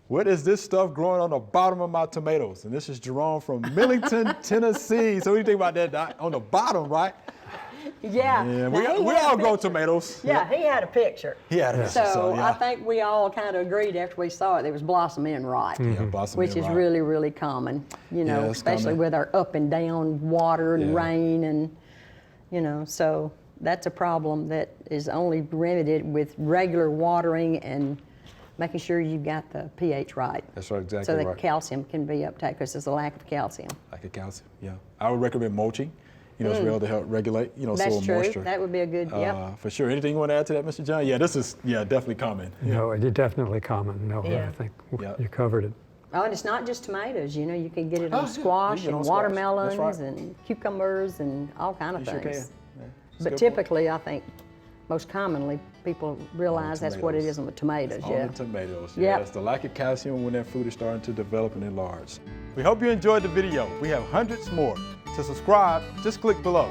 what is this stuff growing on the bottom of my tomatoes? And this is Jerome from Millington, Tennessee. So what do you think about that, Doc? On the bottom, right? Yeah. Yeah, we all grow tomatoes. Yeah, he had a picture. He had a picture, So yeah. I think we all kind of agreed after we saw it, it was blossoming right. Yeah, blossom Which is right. really, really common, you know, Yeah, it's especially common. with our up and down water and Yeah. rain and, you know, so that's a problem that is only remedied with regular watering and making sure you've got the pH right. That's right, exactly so that right. calcium can be uptaken because there's a lack of calcium. Like a calcium, yeah. I would recommend mulching, you know, as well to help regulate, you know, That's soil true. moisture. That would be a good, yep. For sure. Anything you want to add to that, Mr. John? Yeah, this is, definitely common. No, it's definitely common. No, Yeah. I think Yeah. you covered it. Oh, and it's not just tomatoes, you know, you can get it Oh, on yeah. squash You can get it and on squash. watermelons That's right. and cucumbers and all kind of You sure things. can. Yeah. It's But good typically, I think, most commonly, people realize that's what it tomatoes. is on the tomatoes, On yeah. the tomatoes, Yep. yeah. It's the lack of calcium when that fruit is starting to develop and enlarge. We hope you enjoyed the video. We have hundreds more. To subscribe, just click below.